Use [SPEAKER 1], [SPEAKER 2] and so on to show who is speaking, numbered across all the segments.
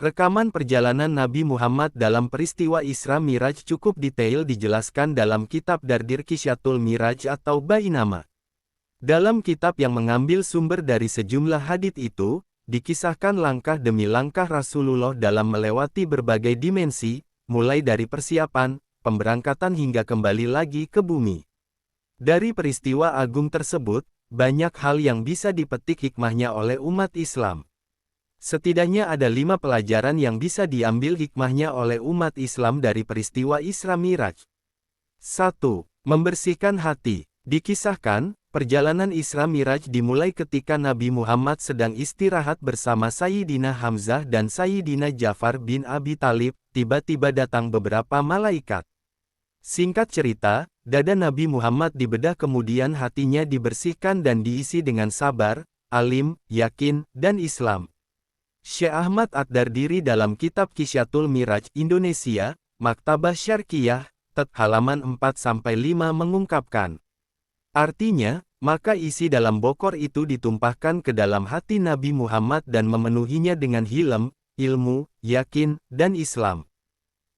[SPEAKER 1] Rekaman perjalanan Nabi Muhammad dalam peristiwa Isra Miraj cukup detail dijelaskan dalam kitab Dardir Kisyatul Miraj atau Bainama. Dalam kitab yang mengambil sumber dari sejumlah hadits itu, dikisahkan langkah demi langkah Rasulullah dalam melewati berbagai dimensi, mulai dari persiapan, pemberangkatan hingga kembali lagi ke bumi. Dari peristiwa agung tersebut, banyak hal yang bisa dipetik hikmahnya oleh umat Islam. Setidaknya ada 5 pelajaran yang bisa diambil hikmahnya oleh umat Islam dari peristiwa Isra Miraj. 1. Membersihkan hati. Dikisahkan, perjalanan Isra Miraj dimulai ketika Nabi Muhammad sedang istirahat bersama Sayyidina Hamzah dan Sayyidina Ja'far bin Abi Thalib, tiba-tiba datang beberapa malaikat. Singkat cerita, dada Nabi Muhammad dibedah kemudian hatinya dibersihkan dan diisi dengan sabar, alim, yakin, dan Islam. Syekh Ahmad Ad-Dardiri dalam kitab Kisyatul Miraj Indonesia, Maktabah Syarqiyah, halaman 4-5 mengungkapkan. Artinya, maka isi dalam bokor itu ditumpahkan ke dalam hati Nabi Muhammad dan memenuhinya dengan hilm, ilmu, yakin, dan Islam.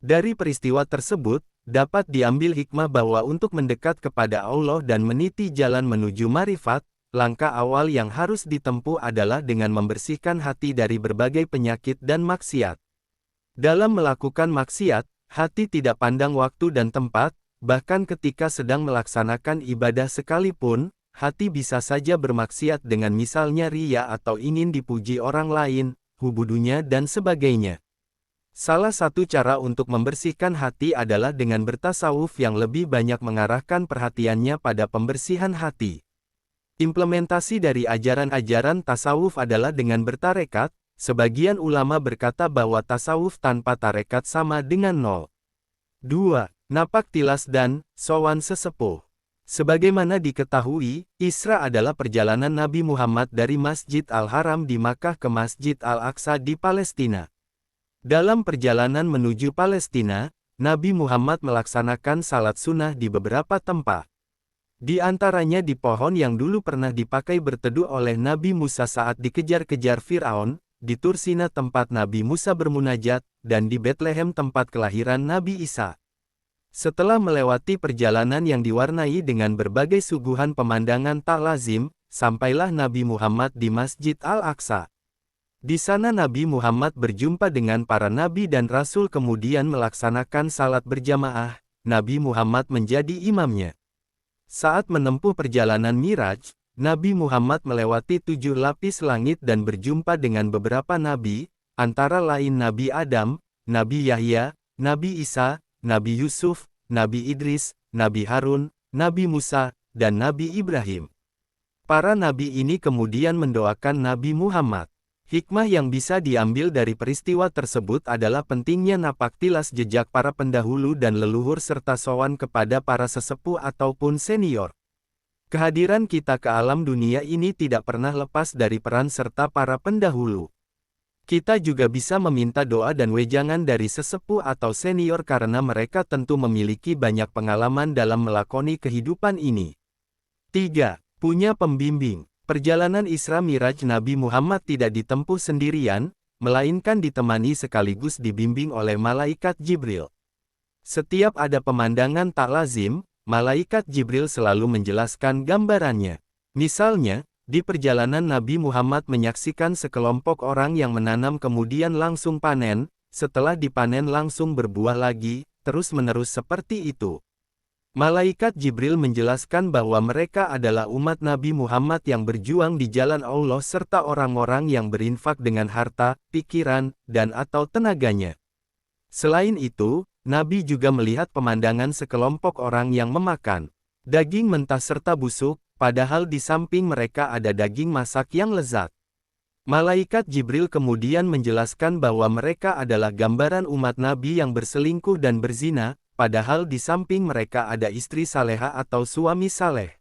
[SPEAKER 1] Dari peristiwa tersebut, dapat diambil hikmah bahwa untuk mendekat kepada Allah dan meniti jalan menuju marifat, langkah awal yang harus ditempuh adalah dengan membersihkan hati dari berbagai penyakit dan maksiat. Dalam melakukan maksiat, hati tidak pandang waktu dan tempat, bahkan ketika sedang melaksanakan ibadah sekalipun, hati bisa saja bermaksiat dengan misalnya riya atau ingin dipuji orang lain, hubudunya dan sebagainya. Salah satu cara untuk membersihkan hati adalah dengan bertasawuf yang lebih banyak mengarahkan perhatiannya pada pembersihan hati. Implementasi dari ajaran-ajaran tasawuf adalah dengan bertarekat. Sebagian ulama berkata bahwa tasawuf tanpa tarekat sama dengan nol. 2. Napak tilas dan sowan sesepuh. Sebagaimana diketahui, Isra adalah perjalanan Nabi Muhammad dari Masjid Al-Haram di Makkah ke Masjid Al-Aqsa di Palestina. Dalam perjalanan menuju Palestina, Nabi Muhammad melaksanakan salat sunnah di beberapa tempat. Di antaranya di pohon yang dulu pernah dipakai berteduh oleh Nabi Musa saat dikejar-kejar Fir'aun, di Tursina tempat Nabi Musa bermunajat, dan di Betlehem tempat kelahiran Nabi Isa. Setelah melewati perjalanan yang diwarnai dengan berbagai suguhan pemandangan tak lazim, sampailah Nabi Muhammad di Masjid Al-Aqsa. Di sana Nabi Muhammad berjumpa dengan para nabi dan rasul kemudian melaksanakan salat berjamaah, Nabi Muhammad menjadi imamnya. Saat menempuh perjalanan Miraj, Nabi Muhammad melewati 7 lapis langit dan berjumpa dengan beberapa nabi, antara lain Nabi Adam, Nabi Yahya, Nabi Isa, Nabi Yusuf, Nabi Idris, Nabi Harun, Nabi Musa, dan Nabi Ibrahim. Para nabi ini kemudian mendoakan Nabi Muhammad. Hikmah yang bisa diambil dari peristiwa tersebut adalah pentingnya napak tilas jejak para pendahulu dan leluhur serta sowan kepada para sesepuh ataupun senior. Kehadiran kita ke alam dunia ini tidak pernah lepas dari peran serta para pendahulu. Kita juga bisa meminta doa dan wejangan dari sesepuh atau senior karena mereka tentu memiliki banyak pengalaman dalam melakoni kehidupan ini. 3. Punya pembimbing. Perjalanan Isra Miraj Nabi Muhammad tidak ditempuh sendirian, melainkan ditemani sekaligus dibimbing oleh malaikat Jibril. Setiap ada pemandangan tak lazim, malaikat Jibril selalu menjelaskan gambarannya. Misalnya, di perjalanan Nabi Muhammad menyaksikan sekelompok orang yang menanam kemudian langsung panen, setelah dipanen langsung berbuah lagi, terus-menerus seperti itu. Malaikat Jibril menjelaskan bahwa mereka adalah umat Nabi Muhammad yang berjuang di jalan Allah serta orang-orang yang berinfak dengan harta, pikiran, dan atau tenaganya. Selain itu, Nabi juga melihat pemandangan sekelompok orang yang memakan daging mentah serta busuk, padahal di samping mereka ada daging masak yang lezat. Malaikat Jibril kemudian menjelaskan bahwa mereka adalah gambaran umat Nabi yang berselingkuh dan berzina, padahal di samping mereka ada istri saleha atau suami saleh.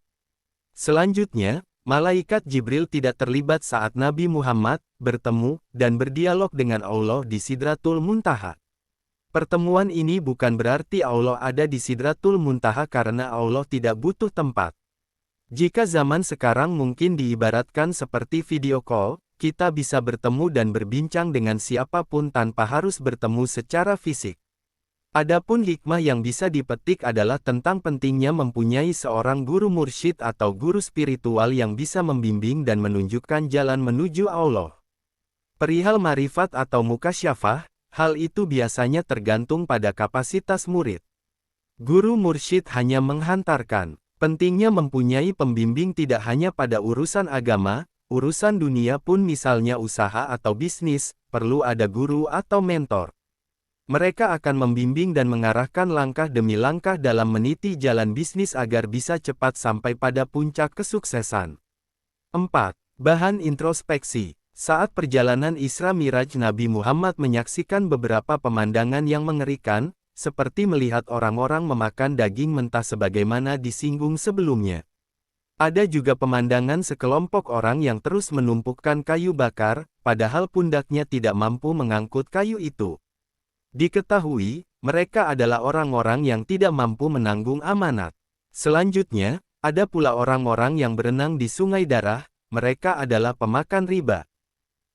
[SPEAKER 1] Selanjutnya, malaikat Jibril tidak terlibat saat Nabi Muhammad bertemu dan berdialog dengan Allah di Sidratul Muntaha. Pertemuan ini bukan berarti Allah ada di Sidratul Muntaha karena Allah tidak butuh tempat. Jika zaman sekarang mungkin diibaratkan seperti video call, kita bisa bertemu dan berbincang dengan siapapun tanpa harus bertemu secara fisik. Adapun hikmah yang bisa dipetik adalah tentang pentingnya mempunyai seorang guru mursyid atau guru spiritual yang bisa membimbing dan menunjukkan jalan menuju Allah. Perihal marifat atau mukasyafah, hal itu biasanya tergantung pada kapasitas murid. Guru mursyid hanya menghantarkan. Pentingnya mempunyai pembimbing tidak hanya pada urusan agama, urusan dunia pun misalnya usaha atau bisnis, perlu ada guru atau mentor. Mereka akan membimbing dan mengarahkan langkah demi langkah dalam meniti jalan bisnis agar bisa cepat sampai pada puncak kesuksesan. 4. Bahan introspeksi. Saat perjalanan Isra Miraj Nabi Muhammad menyaksikan beberapa pemandangan yang mengerikan, seperti melihat orang-orang memakan daging mentah sebagaimana disinggung sebelumnya. Ada juga pemandangan sekelompok orang yang terus menumpukkan kayu bakar, padahal pundaknya tidak mampu mengangkut kayu itu. Diketahui, mereka adalah orang-orang yang tidak mampu menanggung amanat. Selanjutnya, ada pula orang-orang yang berenang di sungai darah, mereka adalah pemakan riba.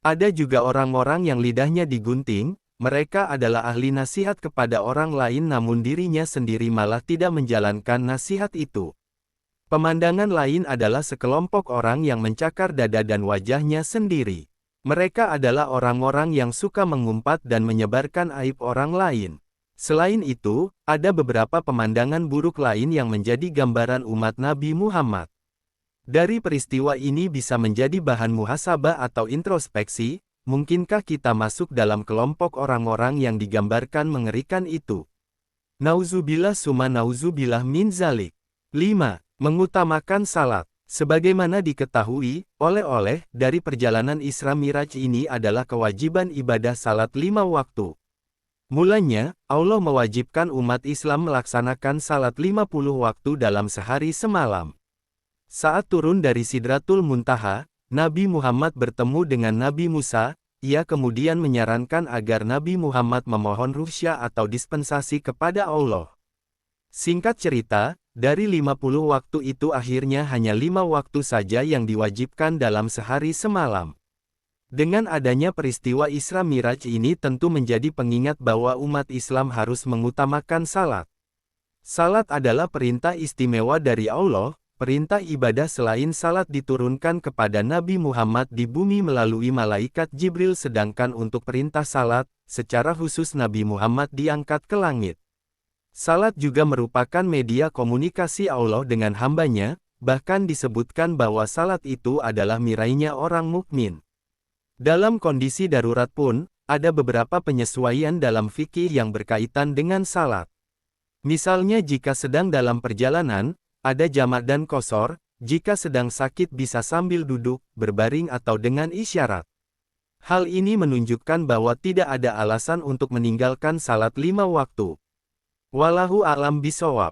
[SPEAKER 1] Ada juga orang-orang yang lidahnya digunting, mereka adalah ahli nasihat kepada orang lain namun dirinya sendiri malah tidak menjalankan nasihat itu. Pemandangan lain adalah sekelompok orang yang mencakar dada dan wajahnya sendiri. Mereka adalah orang-orang yang suka mengumpat dan menyebarkan aib orang lain. Selain itu, ada beberapa pemandangan buruk lain yang menjadi gambaran umat Nabi Muhammad. Dari peristiwa ini bisa menjadi bahan muhasabah atau introspeksi, mungkinkah kita masuk dalam kelompok orang-orang yang digambarkan mengerikan itu? Nauzubillah summa nauzubillah min zalik. 5. Mengutamakan salat. Sebagaimana diketahui, oleh-oleh dari perjalanan Isra Miraj ini adalah kewajiban ibadah salat 5 waktu. Mulanya, Allah mewajibkan umat Islam melaksanakan salat 50 waktu dalam sehari semalam. Saat turun dari Sidratul Muntaha, Nabi Muhammad bertemu dengan Nabi Musa, ia kemudian menyarankan agar Nabi Muhammad memohon ruhsya atau dispensasi kepada Allah. Singkat cerita, dari 50 waktu itu akhirnya hanya 5 waktu saja yang diwajibkan dalam sehari semalam. Dengan adanya peristiwa Isra Miraj ini tentu menjadi pengingat bahwa umat Islam harus mengutamakan salat. Salat adalah perintah istimewa dari Allah, perintah ibadah selain salat diturunkan kepada Nabi Muhammad di bumi melalui malaikat Jibril sedangkan untuk perintah salat, secara khusus Nabi Muhammad diangkat ke langit. Salat juga merupakan media komunikasi Allah dengan hambanya, bahkan disebutkan bahwa salat itu adalah mirainya orang mukmin. Dalam kondisi darurat pun, ada beberapa penyesuaian dalam fikih yang berkaitan dengan salat. Misalnya jika sedang dalam perjalanan, ada jamak dan qasar, jika sedang sakit bisa sambil duduk, berbaring atau dengan isyarat. Hal ini menunjukkan bahwa tidak ada alasan untuk meninggalkan salat 5 waktu. Wallahu a'lam bishawab.